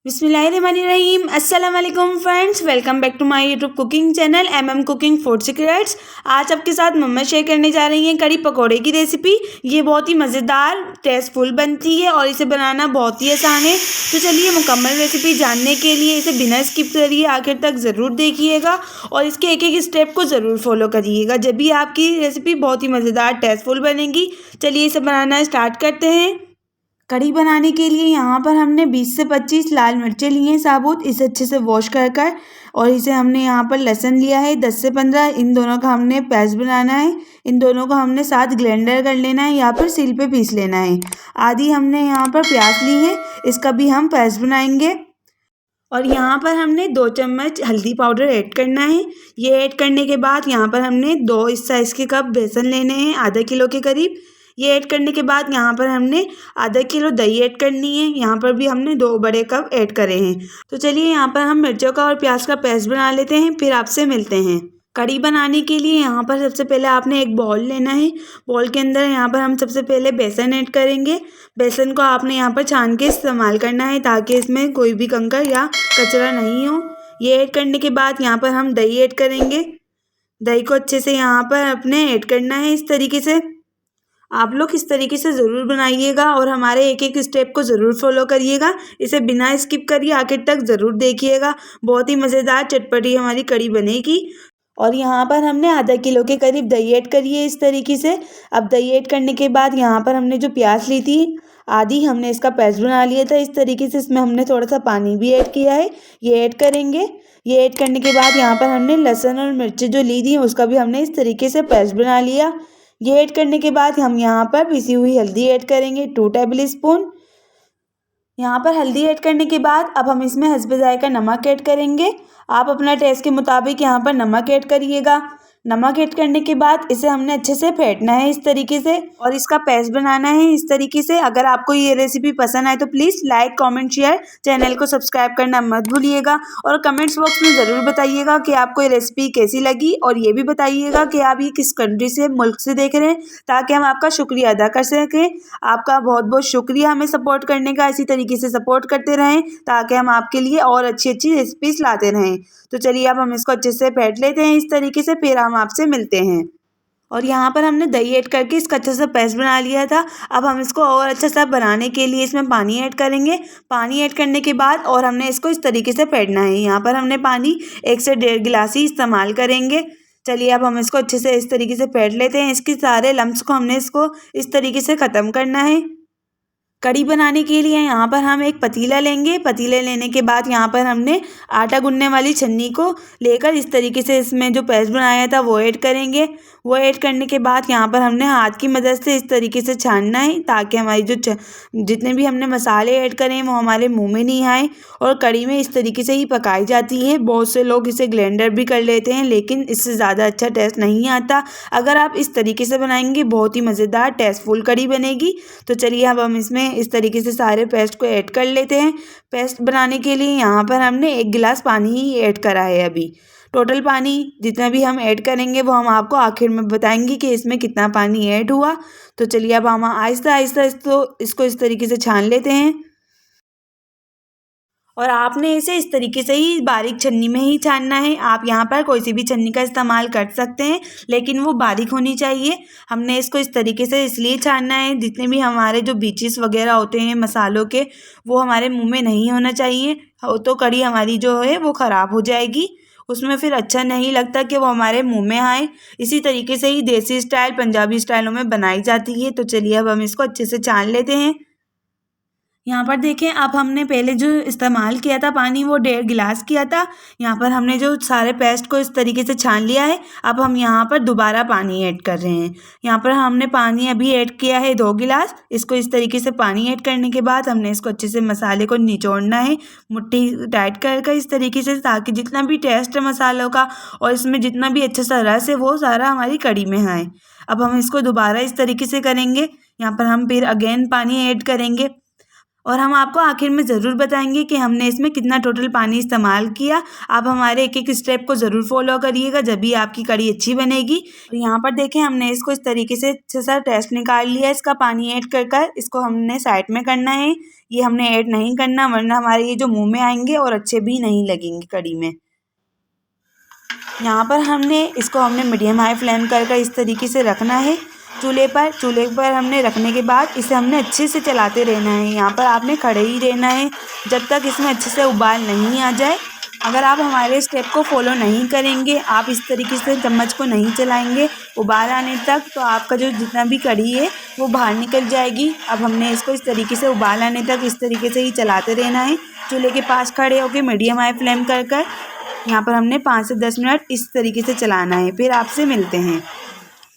बिस्मिल्लाहिर्रहमानिर्रहीम। अस्सलाम वालेकुम friends, welcome back to my YouTube cooking channel MM cooking food secrets. आज आपके साथ मम्मा शेयर करने जा रही हैं कड़ी पकोड़े की रेसिपी। ये बहुत ही मज़ेदार टेस्टफुल बनती है और इसे बनाना बहुत ही आसान है। तो चलिए मुकम्मल रेसिपी जानने के लिए इसे बिना स्किप करिए आखिर तक ज़रूर देखिएगा और इसके एक एक स्टेप को ज़रूर फॉलो करिएगा, जब भी आपकी रेसिपी बहुत ही मज़ेदार टेस्टफुल बनेगी। चलिए इसे बनाना स्टार्ट करते हैं। कढ़ी बनाने के लिए यहाँ पर हमने 20 से 25 लाल मिर्चें ली हैं साबुत, इसे अच्छे से वॉश कर और इसे हमने यहाँ पर लहसुन लिया है 10 से 15। इन दोनों का हमने पेस्ट बनाना है। इन दोनों को हमने साथ ग्राइंडर कर लेना है या फिर सील पे पीस लेना है। आधी हमने यहाँ पर प्याज ली है, इसका भी हम पेस्ट बनाएंगे। और यहाँ पर हमने 2 चम्मच हल्दी पाउडर ऐड करना है। ये ऐड करने के बाद यहाँ पर हमने 2 इस साइज़ के कप बेसन लेने हैं, आधा किलो के करीब। ये ऐड करने के बाद यहाँ पर हमने आधा किलो दही ऐड करनी है। यहाँ पर भी हमने 2 बड़े कप ऐड करे हैं। तो चलिए यहाँ पर हम मिर्चों का और प्याज का पेस्ट बना लेते हैं, फिर आपसे मिलते हैं। कढ़ी बनाने के लिए यहाँ पर सबसे पहले आपने एक बाउल लेना है। बाउल के अंदर यहाँ पर हम सबसे पहले बेसन ऐड करेंगे। बेसन को आपने यहाँ पर छान के इस्तेमाल करना है ताकि इसमें कोई भी कंकड़ या कचरा नहीं हो। ये ऐड करने के बाद यहाँ पर हम दही ऐड करेंगे। दही को अच्छे से यहाँ पर अपने ऐड करना है। इस तरीके से आप लोग इस तरीके से ज़रूर बनाइएगा और हमारे एक एक स्टेप को ज़रूर फॉलो करिएगा। इसे बिना स्किप करिए आखिर तक ज़रूर देखिएगा। बहुत ही मज़ेदार चटपटी हमारी कढ़ी बनेगी। और यहाँ पर हमने आधा किलो के करीब दही ऐड करी है इस तरीके से। अब दही ऐड करने के बाद यहाँ पर हमने जो प्याज ली थी आधी, हमने इसका पेस्ट बना लिया था इस तरीके से। इसमें हमने थोड़ा सा पानी भी ऐड किया है, ये ऐड करेंगे। ये ऐड करने के बाद यहाँ पर हमने लहसुन और मिर्ची जो ली थी उसका भी हमने इस तरीके से पेस्ट बना लिया। ये ऐड करने के बाद हम यहाँ पर पिसी हुई हल्दी ऐड करेंगे 2 टेबल स्पून। यहाँ पर हल्दी ऐड करने के बाद अब हम इसमें हस्बे जायका नमक ऐड करेंगे। आप अपना टेस्ट के मुताबिक यहाँ पर नमक ऐड करिएगा। नमक ऐड करने के बाद इसे हमने अच्छे से फेंटना है इस तरीके से और इसका पेस्ट बनाना है इस तरीके से। अगर आपको ये रेसिपी पसंद आए तो please like comment share, channel को सब्सक्राइब करना मत भूलिएगा। और कमेंट्स बॉक्स में ज़रूर बताइएगा कि आपको ये रेसिपी कैसी लगी और ये भी बताइएगा कि आप ये किस कंट्री से, मुल्क से देख रहे हैं, ताकि हम आपका शुक्रिया अदा कर सकें। आपका बहुत बहुत शुक्रिया हमें सपोर्ट करने का। इसी तरीके से सपोर्ट करते रहें ताकि हम आपके लिए और अच्छी अच्छी रेसिपीज़ लाते रहें। तो चलिए अब हम इसको अच्छे से फेंट लेते हैं इस तरीके से, फिर हम आपसे मिलते हैं। और यहाँ पर हमने दही ऐड करके इसका अच्छा सा पेस्ट बना लिया था। अब हम इसको और अच्छा सा बनाने के लिए इसमें पानी ऐड करेंगे। पानी ऐड करने के बाद और हमने इसको इस तरीके से फेंटना है। यहाँ पर हमने पानी 1 से 1.5 गिलास ही इस्तेमाल करेंगे। चलिए अब हम इसको अच्छे से इस तरीके से फेंट लेते हैं। इसके सारे लम्स को हमने इसको इस तरीके से ख़त्म करना है। कढ़ी बनाने के लिए यहाँ पर हम एक पतीला लेंगे। पतीले लेने के बाद यहाँ पर हमने आटा गूंदने वाली छन्नी को लेकर इस तरीके से इसमें जो पेस्ट बनाया था वो ऐड करेंगे। वो ऐड करने के बाद यहाँ पर हमने हाथ की मदद से इस तरीके से छानना है ताकि हमारी जो जितने भी हमने मसाले ऐड करें वो हमारे मुंह में नहीं आए। और कढ़ी में इस तरीके से ही पकाई जाती है। बहुत से लोग इसे ग्राइंडर भी कर लेते हैं लेकिन इससे ज़्यादा अच्छा टेस्ट नहीं आता। अगर आप इस तरीके से बनाएंगे बहुत ही मज़ेदार टेस्टफुल कढ़ी बनेगी। तो चलिए अब हम इसमें इस तरीके से सारे पेस्ट को ऐड कर लेते हैं। पेस्ट बनाने के लिए यहाँ पर हमने 1 गिलास पानी ही ऐड करा है। अभी टोटल पानी जितना भी हम ऐड करेंगे वो हम आपको आखिर में बताएंगे कि इसमें कितना पानी ऐड हुआ। तो चलिए अब हम आहिस्ता आहिस्ता इसको इस तरीके से छान लेते हैं। और आपने इसे इस तरीके से ही बारीक छन्नी में ही छानना है। आप यहाँ पर कोई सी भी छन्नी का इस्तेमाल कर सकते हैं लेकिन वो बारीक होनी चाहिए। हमने इसको इस तरीके से इसलिए छानना है जितने भी हमारे जो बीचेस वगैरह होते हैं मसालों के वो हमारे मुंह में नहीं होना चाहिए। तो कढ़ी हमारी जो है वो ख़राब हो जाएगी, उसमें फिर अच्छा नहीं लगता कि वो हमारे मुंह में आए। इसी तरीके से ही देसी स्टाइल पंजाबी स्टाइलों में बनाई जाती है। तो चलिए अब हम इसको अच्छे से छान लेते हैं। यहाँ पर देखें, अब हमने पहले जो इस्तेमाल किया था पानी वो 1.5 गिलास किया था। यहाँ पर हमने जो सारे पेस्ट को इस तरीके से छान लिया है। अब हम यहाँ पर दोबारा पानी ऐड कर रहे हैं। यहाँ पर हमने पानी अभी ऐड किया है 2 गिलास। इसको इस तरीके से पानी ऐड करने के बाद हमने इसको अच्छे से मसाले को निचोड़ना है मुट्ठी टाइट कर इस तरीके से, ताकि जितना भी टेस्ट है मसालों का और इसमें जितना भी अच्छा सा रस है वो सारा हमारी कढ़ी में आए। अब हम इसको दोबारा इस तरीके से करेंगे। यहाँ पर हम फिर अगेन पानी ऐड करेंगे और हम आपको आखिर में ज़रूर बताएंगे कि हमने इसमें कितना टोटल पानी इस्तेमाल किया। आप हमारे एक एक स्टेप को ज़रूर फॉलो करिएगा, जब भी आपकी कड़ी अच्छी बनेगी। यहाँ पर देखें, हमने इसको इस तरीके से अच्छे सा टेस्ट निकाल लिया। इसका पानी ऐड कर इसको हमने साइड में करना है। ये हमने ऐड नहीं करना, वरना हमारे ये जो मुँह में आएंगे और अच्छे भी नहीं लगेंगे कड़ी में। यहाँ पर हमने मीडियम हाई फ्लेम कर इस तरीके से रखना है चूल्हे पर हमने रखने के बाद इसे हमने अच्छे से चलाते रहना है। यहाँ पर आपने खड़े ही रहना है जब तक इसमें अच्छे से उबाल नहीं आ जाए। अगर आप हमारे स्टेप को फॉलो नहीं करेंगे, आप इस तरीके से चम्मच को नहीं चलाएंगे उबाल आने तक, तो आपका जो जितना भी कड़ी है वो बाहर निकल जाएगी। अब हमने इसको इस तरीके से उबाल आने तक इस तरीके से ही चलाते रहना है। चूल्हे के पास खड़े होकर मीडियम हाई फ्लेम कर यहाँ पर हमने 5 से 10 मिनट इस तरीके से चलाना है। फिर आपसे मिलते हैं।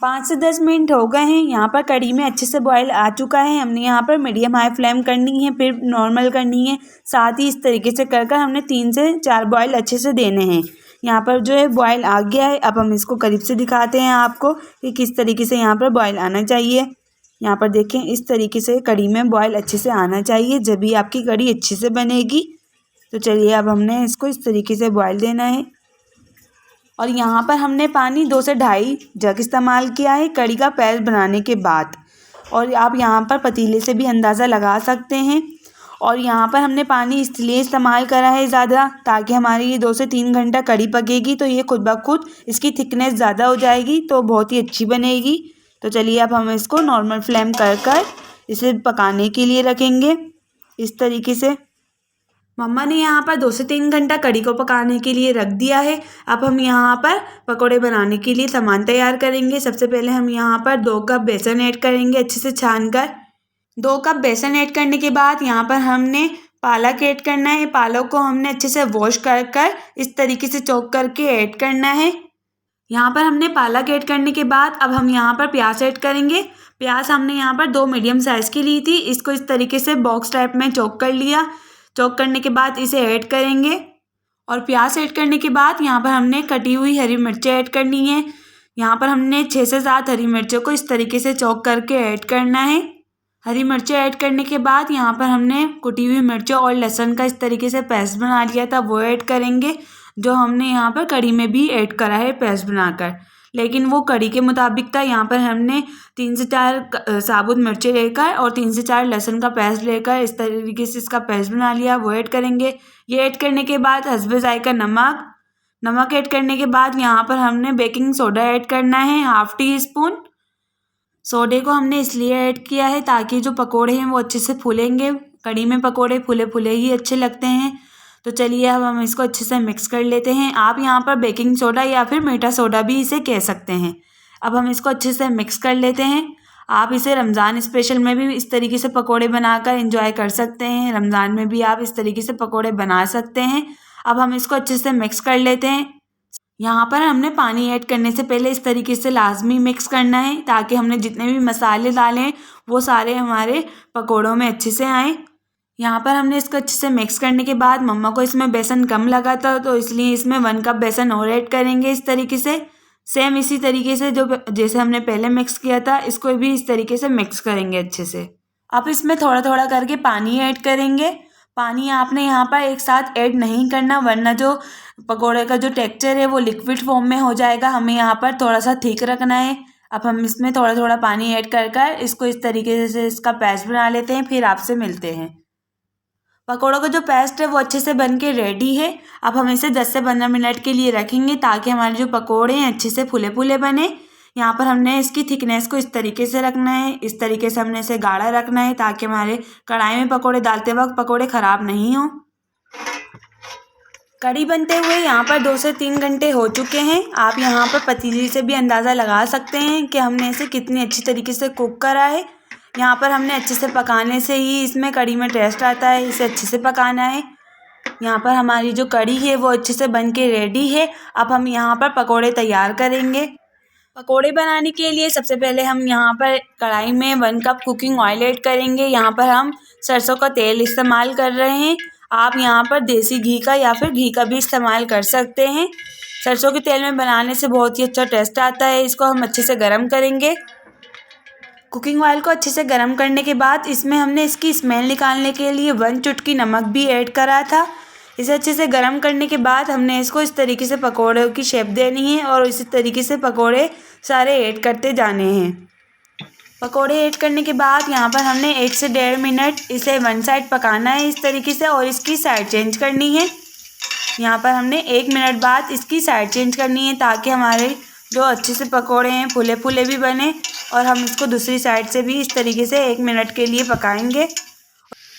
5 से 10 मिनट हो गए हैं। यहाँ पर कड़ी में अच्छे से बॉयल आ चुका है। हमने यहाँ पर मीडियम हाई फ्लेम करनी है, फिर नॉर्मल करनी है। साथ ही इस तरीके से कर हमने 3 से 4 बॉयल अच्छे से देने हैं। यहाँ पर जो है बॉयल आ गया है। अब हम इसको करीब से दिखाते हैं आपको कि किस तरीके से यहाँ पर बॉयल आना चाहिए। यहाँ पर देखें, इस तरीके से कड़ी में बॉयल अच्छे से आना चाहिए, जब भी आपकी कड़ी अच्छे से बनेगी। तो चलिए, अब हमने इसको इस तरीके से बॉयल देना है। और यहाँ पर हमने पानी 2 से 2.5 जग इस्तेमाल किया है कड़ी का पेस्ट बनाने के बाद। और आप यहाँ पर पतीले से भी अंदाज़ा लगा सकते हैं। और यहाँ पर हमने पानी इसलिए इस्तेमाल करा है ज़्यादा, ताकि हमारी ये 2 से 3 घंटा कड़ी पकेगी तो ये खुद ब खुद इसकी थिकनेस ज़्यादा हो जाएगी, तो बहुत ही अच्छी बनेगी। तो चलिए, अब हम इसको नॉर्मल फ्लेम कर इसे पकाने के लिए रखेंगे इस तरीके से। मम्मा ने यहाँ पर 2 से 3 घंटा कड़ी को पकाने के लिए रख दिया है। अब हम यहाँ पर पकोड़े बनाने के लिए सामान तैयार करेंगे। सबसे पहले हम यहाँ पर 2 कप बेसन ऐड करेंगे अच्छे से छान कर। 2 कप बेसन ऐड करने के बाद यहाँ पर हमने पालक ऐड करना है। पालक को हमने अच्छे से वॉश कर इस तरीके से चॉप करके ऐड करना है। यहाँ पर हमने पालक ऐड करने के बाद अब हम यहाँ पर प्याज ऐड करेंगे। प्याज हमने यहाँ पर 2 मीडियम साइज़ की ली थी। इसको इस तरीके से बॉक्स टाइप में चॉप कर लिया। चॉप करने के बाद इसे ऐड करेंगे। और प्याज ऐड करने के बाद यहाँ पर हमने कटी हुई हरी मिर्चें ऐड करनी है। यहाँ पर हमने 6 से 7 हरी मिर्चों को इस तरीके से चॉप करके ऐड करना है। हरी मिर्चें ऐड करने के बाद यहाँ पर हमने कुटी हुई मिर्चों और लहसुन का इस तरीके से पेस्ट बना लिया था, वो ऐड करेंगे, जो हमने यहाँ पर कड़ी में भी ऐड करा है पेस्ट बनाकर। लेकिन वो कड़ी के मुताबिक था। यहाँ पर हमने 3 से 4 साबुत मिर्चें लेकर और 3 से 4 लहसुन का पेस्ट लेकर इस तरीके से इसका पेस्ट बना लिया, वो ऐड करेंगे। ये ऐड करने के बाद हस्बे जायका नमक ऐड करने के बाद यहाँ पर हमने बेकिंग सोडा ऐड करना है, ½ टी स्पून। सोडे को हमने इसलिए ऐड किया है ताकि जो पकोड़े हैं वो अच्छे से फूलेंगे। कड़ी में पकोड़े फूले फूले ही अच्छे लगते हैं। तो चलिए, अब हम इसको अच्छे से मिक्स कर लेते हैं। आप यहाँ पर बेकिंग सोडा या फिर मीठा सोडा भी इसे कह सकते हैं। अब हम इसको अच्छे से मिक्स कर लेते हैं। आप इसे रमज़ान स्पेशल में भी इस तरीके से पकोड़े बनाकर एंजॉय कर सकते हैं। रमज़ान में भी आप इस तरीके से पकोड़े बना सकते हैं। अब हम इसको अच्छे से मिक्स कर लेते हैं। यहाँ पर हमने पानी ऐड करने से पहले इस तरीके से लाजमी मिक्स करना है, ताकि हमने जितने भी मसाले डाले हैं वो सारे हमारे पकोड़ों में अच्छे से आएँ। यहाँ पर हमने इसको अच्छे से मिक्स करने के बाद मम्मा को इसमें बेसन कम लगा था, तो इसलिए इसमें 1 कप बेसन और ऐड करेंगे इस तरीके से। सेम इसी तरीके से जैसे हमने पहले मिक्स किया था, इसको भी इस तरीके से मिक्स करेंगे अच्छे से। अब इसमें थोड़ा थोड़ा करके पानी ऐड करेंगे। पानी आपने यहाँ पर एक साथ ऐड नहीं करना, वरना जो पकोड़े का जो टेक्सचर है वो लिक्विड फॉर्म में हो जाएगा। हमें यहाँ पर थोड़ा सा थिक रखना है। अब हम इसमें थोड़ा थोड़ा पानी ऐड कर इसको इस तरीके से इसका पेस्ट बना लेते हैं। फिर आपसे मिलते हैं। पकोड़ों का जो पेस्ट है वो अच्छे से बन के रेडी है। अब हम इसे 10 से 15 मिनट के लिए रखेंगे, ताकि हमारे जो पकोड़े हैं अच्छे से फूले फूले बने। यहाँ पर हमने इसकी थिकनेस को इस तरीके से रखना है। इस तरीके से हमने इसे गाढ़ा रखना है, ताकि हमारे कढ़ाई में पकोड़े डालते वक्त पकोड़े ख़राब नहीं हों। कड़ी बनते हुए यहाँ पर 2 से 3 घंटे हो चुके हैं। आप यहाँ पर पतीली से भी अंदाज़ा लगा सकते हैं कि हमने इसे कितनी अच्छी तरीके से कुक करा है। यहाँ पर हमने अच्छे से पकाने से ही इसमें कड़ी में टेस्ट आता है। इसे अच्छे से पकाना है। यहाँ पर हमारी जो कड़ी है वो अच्छे से बन के रेडी है। अब हम यहाँ पर पकोड़े तैयार करेंगे। पकोड़े बनाने के लिए सबसे पहले हम यहाँ पर कढ़ाई में 1 कप कुकिंग ऑयल ऐड करेंगे। यहाँ पर हम सरसों का तेल इस्तेमाल कर रहे हैं। आप यहाँ पर देसी घी का या फिर घी का भी इस्तेमाल कर सकते हैं। सरसों के तेल में बनाने से बहुत ही अच्छा टेस्ट आता है। इसको हम अच्छे से गर्म करेंगे। कुकिंग ऑयल को अच्छे से गर्म करने के बाद इसमें हमने इसकी स्मेल निकालने के लिए 1 चुटकी नमक भी ऐड करा था। इसे अच्छे से गर्म करने के बाद हमने इसको इस तरीके से पकौड़ों की शेप देनी है और इसी तरीके से पकौड़े सारे ऐड करते जाने हैं। पकौड़े ऐड करने के बाद यहाँ पर हमने 1 से 1.5 मिनट इसे वन साइड पकाना है इस तरीके से और इसकी साइड चेंज करनी है। यहाँ पर हमने 1 मिनट बाद इसकी साइड चेंज करनी है ताकि हमारे जो अच्छे से पकौड़े हैं फूले फूले भी बने। और हम इसको दूसरी साइड से भी इस तरीके से 1 मिनट के लिए पकाएंगे।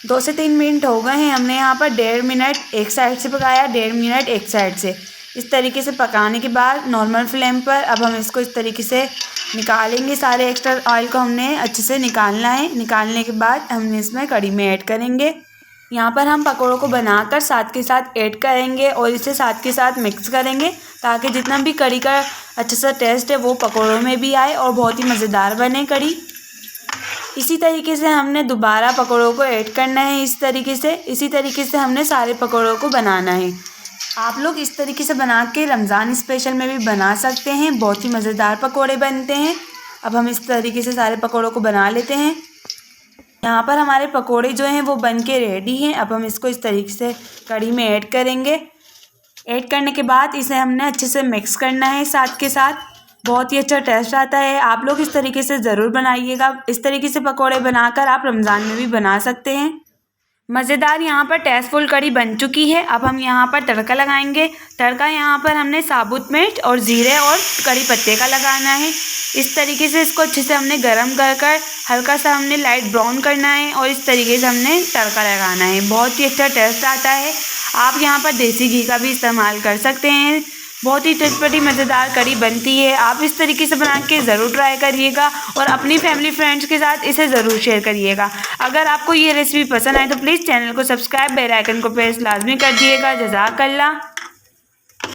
2 से 3 मिनट हो गए हैं। हमने यहाँ पर 1.5 मिनट एक साइड से पकाया, 1.5 मिनट एक साइड से। इस तरीके से पकाने के बाद नॉर्मल फ्लेम पर अब हम इसको इस तरीके से निकालेंगे। सारे एक्स्ट्रा ऑयल को हमने अच्छे से निकालना है। निकालने के बाद हमने इसमें कढ़ी में ऐड करेंगे। यहाँ पर हम पकौड़ों को बनाकर साथ के साथ ऐड करेंगे और इसे साथ के साथ मिक्स करेंगे ताकि जितना भी कढ़ी का अच्छा सा टेस्ट है वो पकौड़ों में भी आए और बहुत ही मज़ेदार बने कढ़ी। इसी तरीके से हमने दोबारा पकौड़ों को ऐड करना है इसी तरीके से हमने सारे पकौड़ों को बनाना है। आप लोग इस तरीके से बना के रमज़ान स्पेशल में भी बना सकते हैं। बहुत ही मज़ेदार पकौड़े बनते हैं। अब हम इस तरीके से सारे पकौड़ों को बना लेते हैं। यहाँ पर हमारे पकोड़े जो हैं वो बन के रेडी हैं। अब हम इसको इस तरीके से कढ़ी में ऐड करेंगे। ऐड करने के बाद इसे हमने अच्छे से मिक्स करना है साथ के साथ। बहुत ही अच्छा टेस्ट आता है। आप लोग इस तरीके से ज़रूर बनाइएगा। इस तरीके से पकोड़े बनाकर आप रमज़ान में भी बना सकते हैं। मज़ेदार यहाँ पर टेस्टफुल कढ़ी बन चुकी है। अब हम यहाँ पर तड़का लगाएंगे। तड़का यहाँ पर हमने साबुत मिर्च और ज़ीरे और कड़ी पत्ते का लगाना है। इस तरीके से इसको अच्छे से हमने गरम कर हल्का सा हमने लाइट ब्राउन करना है और इस तरीके से हमने तड़का लगाना है। बहुत ही अच्छा टेस्ट आता है। आप यहाँ पर देसी घी का भी इस्तेमाल कर सकते हैं। बहुत ही चटपटी मज़ेदार कढ़ी बनती है। आप इस तरीके से बना के ज़रूर ट्राई करिएगा और अपनी फैमिली फ्रेंड्स के साथ इसे ज़रूर शेयर करिएगा। अगर आपको ये रेसिपी पसंद आए तो प्लीज़ चैनल को सब्सक्राइब, बेल आइकन को प्रेस लाजमी कर दिएगा। जज़ाकल्लाह।